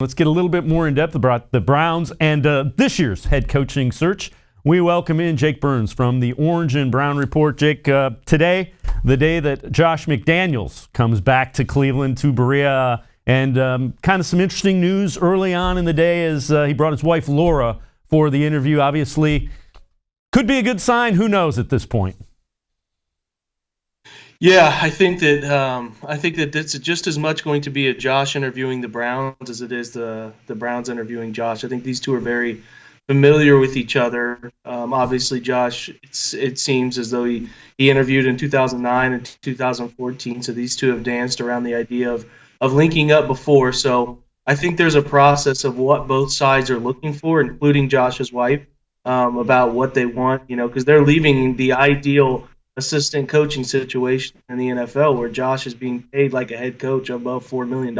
Let's get a little bit more in depth about the Browns and this year's head coaching search. We welcome in Jake Burns from the Orange and Brown Report. Jake, today, the day that Josh McDaniels comes back to Cleveland, to Berea, and kind of some interesting news early on in the day as he brought his wife Laura for the interview. Obviously, could be a good sign. Who knows at this point? Yeah, I think that it's just as much going to be a Josh interviewing the Browns as it is the Browns interviewing Josh. I think these two are very familiar with each other. Obviously, Josh, it seems as though he interviewed in 2009 and 2014, so these two have danced around the idea of linking up before. So I think there's a process of what both sides are looking for, including Josh's wife, about what they want, because they're leaving the ideal assistant coaching situation in the NFL where Josh is being paid like a head coach above $4 million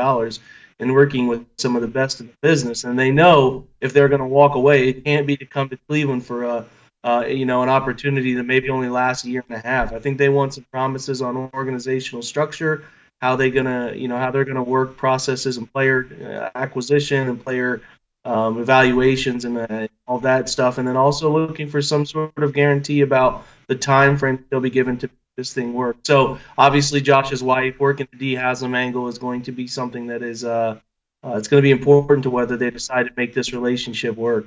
and working with some of the best in the business. And they know if they're going to walk away, it can't be to come to Cleveland for an opportunity that maybe only lasts a year and a half. I think they want some promises on organizational structure, how they're going to work processes and player acquisition and player evaluations and all that stuff, and then also looking for some sort of guarantee about the time frame they'll be given to make this thing work. So obviously Josh's wife working the D Haslam angle is going to be something that is it's going to be important to whether they decide to make this relationship work.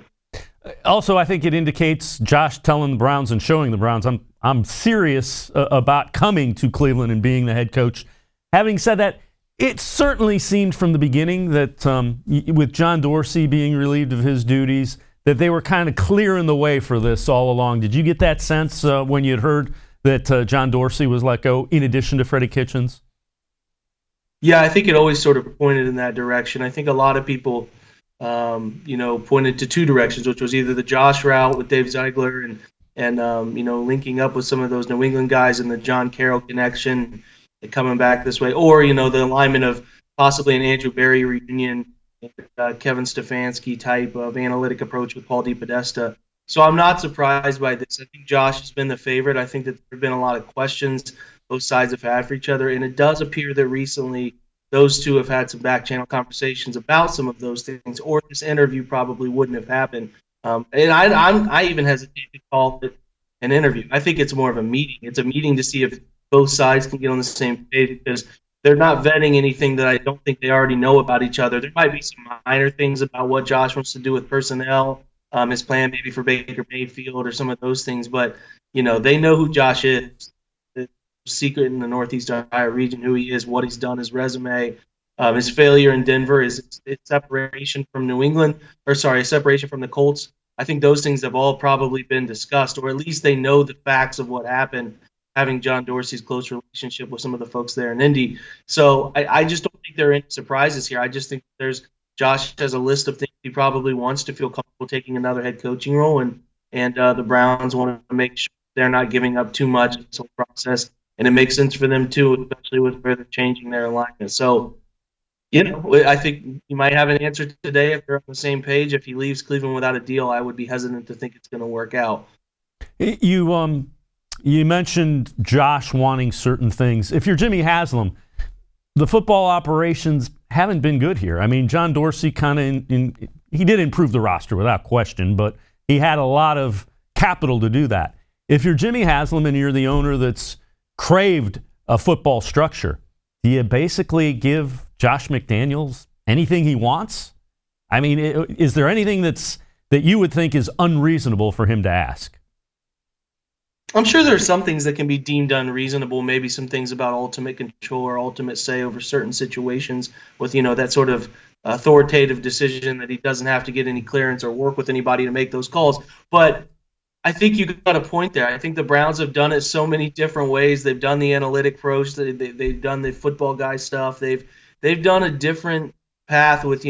Also, I think it indicates Josh telling the Browns and showing the Browns, I'm serious about coming to Cleveland and being the head coach. Having said that, it certainly seemed from the beginning that with John Dorsey being relieved of his duties, that they were kind of clearing the way for this all along. Did you get that sense when you had heard that John Dorsey was let go in addition to Freddie Kitchens? Yeah, I think it always sort of pointed in that direction. I think a lot of people, pointed to two directions, which was either the Josh route with Dave Ziegler and linking up with some of those New England guys and the John Carroll connection coming back this way, or, the alignment of possibly an Andrew Berry reunion, Kevin Stefanski type of analytic approach with Paul DePodesta. So I'm not surprised by this. I think Josh has been the favorite. I think that there have been a lot of questions both sides have had for each other, and it does appear that recently those two have had some back-channel conversations about some of those things, or this interview probably wouldn't have happened. And I even hesitate to call it an interview. I think it's more of a meeting. It's a meeting to see if both sides can get on the same page, because they're not vetting anything that I don't think they already know about each other. There might be some minor things about what Josh wants to do with personnel, his plan maybe for Baker Mayfield or some of those things, but they know who Josh is. The secret in the Northeast Ohio region, who he is, what he's done, his resume, his failure in Denver, his separation from separation from the Colts. I think those things have all probably been discussed, or at least they know the facts of what happened, having John Dorsey's close relationship with some of the folks there in Indy. So I just don't think there are any surprises here. I just think Josh has a list of things he probably wants to feel comfortable taking another head coaching role, and the Browns want to make sure they're not giving up too much in this whole process, and it makes sense for them too, especially with where they're changing their alignment. So, I think you might have an answer today if they're on the same page. If he leaves Cleveland without a deal, I would be hesitant to think it's going to work out. You mentioned Josh wanting certain things. If you're Jimmy Haslam, the football operations haven't been good here. I mean, John Dorsey he did improve the roster without question, but he had a lot of capital to do that. If you're Jimmy Haslam and you're the owner that's craved a football structure, do you basically give Josh McDaniels anything he wants? I mean, is there anything that you would think is unreasonable for him to ask? I'm sure there are some things that can be deemed unreasonable, maybe some things about ultimate control or ultimate say over certain situations with, that sort of authoritative decision that he doesn't have to get any clearance or work with anybody to make those calls. But I think you got a point there. I think the Browns have done it so many different ways. They've done the analytic approach. They've done the football guy stuff. They've done a different path with,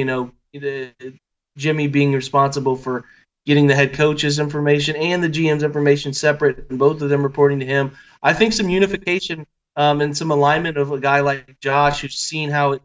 Jimmy being responsible for getting the head coach's information and the GM's information separate, and both of them reporting to him. I think some unification and some alignment of a guy like Josh, who's seen at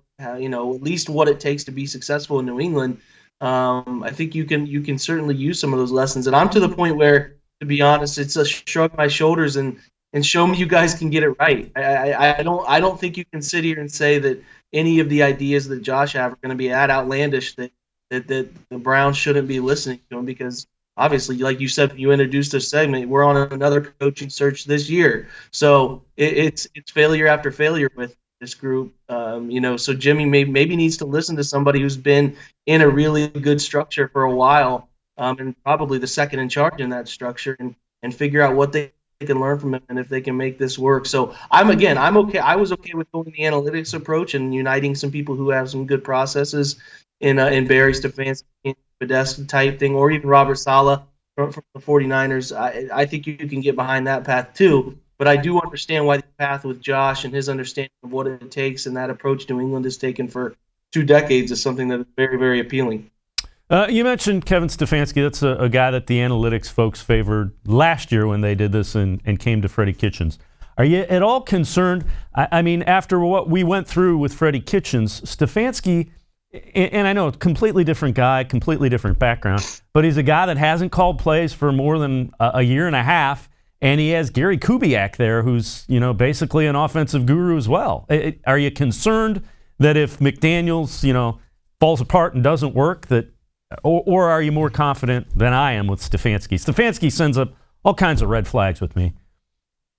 least what it takes to be successful in New England. I think you can certainly use some of those lessons. And I'm to the point where, to be honest, it's a shrug my shoulders and and show me you guys can get it right. I don't think you can sit here and say that any of the ideas that Josh have are going to be that outlandish that the Browns shouldn't be listening to him, because obviously, like you said, you introduced this segment, we're on another coaching search this year. So it's failure after failure with this group. So Jimmy maybe needs to listen to somebody who's been in a really good structure for a while, and probably the second in charge in that structure, and figure out what they can learn from him and if they can make this work. So I'm okay. I was okay with going the analytics approach and uniting some people who have some good processes in Barry Stefanski, Podesta type thing, or even Robert Saleh from the 49ers. I think you can get behind that path too. But I do understand why the path with Josh and his understanding of what it takes and that approach New England has taken for 2 decades is something that is very, very appealing. You mentioned Kevin Stefanski. That's a guy that the analytics folks favored last year when they did this and came to Freddie Kitchens. Are you at all concerned? I mean, after what we went through with Freddie Kitchens, Stefanski, and I know, completely different guy, completely different background, but he's a guy that hasn't called plays for more than a year and a half, and he has Gary Kubiak there, who's basically an offensive guru as well. Are you concerned that if McDaniels falls apart and doesn't work, that, or are you more confident than I am with Stefanski? Stefanski sends up all kinds of red flags with me.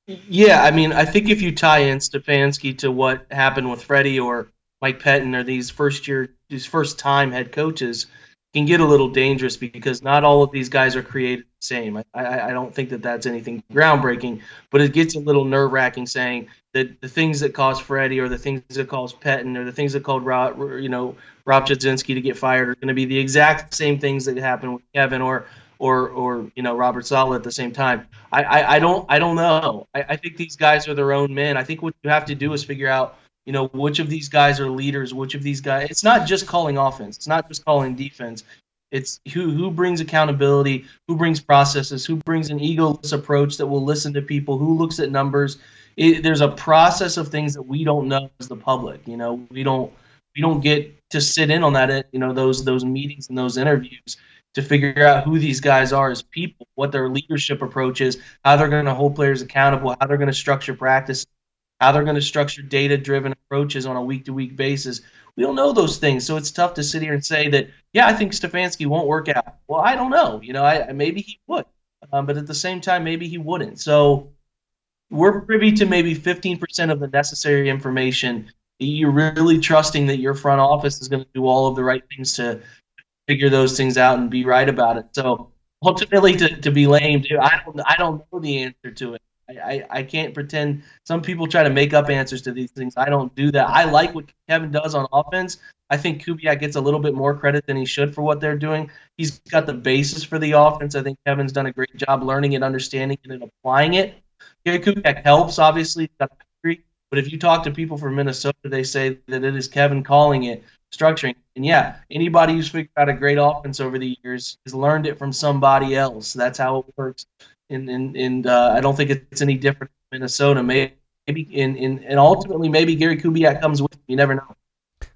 Yeah, I mean, I think if you tie in Stefanski to what happened with Freddie or Mike Pettin or these first-time head coaches, can get a little dangerous, because not all of these guys are created the same. I don't think that that's anything groundbreaking, but it gets a little nerve-wracking saying that the things that caused Freddie or the things that caused Pettin or the things that caused Rob Jasinski to get fired are going to be the exact same things that happened with Kevin or Robert Saleh at the same time. I don't know. I think these guys are their own men. I think what you have to do is figure out which of these guys are leaders, which of these guys. It's not just calling offense. It's not just calling defense. It's who brings accountability, who brings processes, who brings an egoless approach that will listen to people, who looks at numbers. There's a process of things that we don't know as the public. We don't get to sit in on that. Those meetings and those interviews to figure out who these guys are as people, what their leadership approach is, how they're going to hold players accountable, how they're going to structure practice, how they're going to structure data-driven approaches on a week-to-week basis. We don't know those things, so it's tough to sit here and say that, I think Stefanski won't work out. Well, I don't know. Maybe he would, but at the same time, maybe he wouldn't. So we're privy to maybe 15% of the necessary information. You're really trusting that your front office is going to do all of the right things to figure those things out and be right about it. So ultimately, to be lame, I don't know the answer to it. I can't pretend. Some people try to make up answers to these things. I don't do that. I like what Kevin does on offense. I think Kubiak gets a little bit more credit than he should for what they're doing. He's got the basis for the offense. I think Kevin's done a great job learning it, understanding it, and applying it. Gary Kubiak helps, obviously. He's got the history. But if you talk to people from Minnesota, they say that it is Kevin calling it, structuring. And anybody who's figured out a great offense over the years has learned it from somebody else. That's how it works. And I don't think it's any different in Minnesota. Maybe and ultimately maybe Gary Kubiak comes with him. You never know.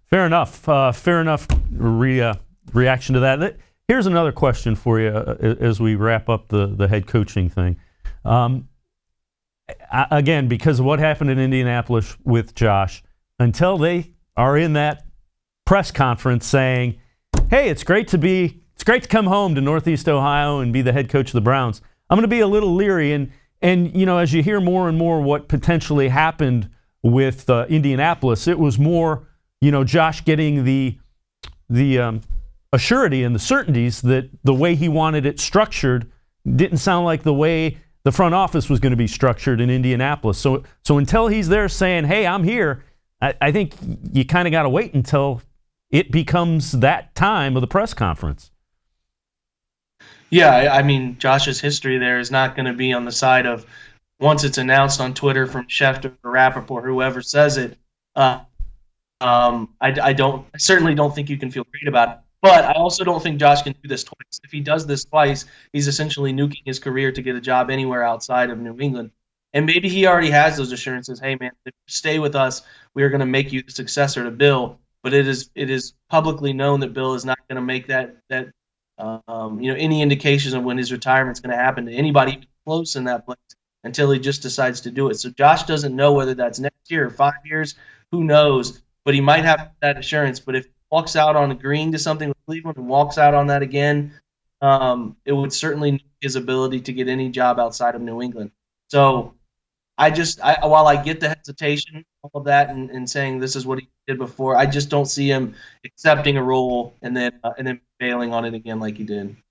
Fair enough. Fair enough reaction to that. Here's another question for you as we wrap up the head coaching thing. Again, because of what happened in Indianapolis with Josh, until they are in that press conference saying, "Hey, it's great to come home to Northeast Ohio and be the head coach of the Browns," I'm going to be a little leery. And as you hear more and more what potentially happened with Indianapolis, it was more, Josh getting the assurity and the certainties that the way he wanted it structured didn't sound like the way the front office was going to be structured in Indianapolis. So until he's there saying, "Hey, I'm here," I think you kind of got to wait until it becomes that time of the press conference. Yeah, I mean, Josh's history there is not going to be on the side of once it's announced on Twitter from Schefter or Rappaport, whoever says it. I certainly don't think you can feel great about it. But I also don't think Josh can do this twice. If he does this twice, he's essentially nuking his career to get a job anywhere outside of New England. And maybe he already has those assurances. Hey, man, if you stay with us, we are going to make you the successor to Bill. But it is publicly known that Bill is not going to make that any indications of when his retirement is going to happen to anybody even close in that place until he just decides to do it. So Josh doesn't know whether that's next year or 5 years. Who knows? But he might have that assurance. But if he walks out on agreeing to something with Cleveland and walks out on that again, it would certainly need his ability to get any job outside of New England. So while I get the hesitation, all of that, and saying this is what he did before, I just don't see him accepting a role and then failing on it again like he did.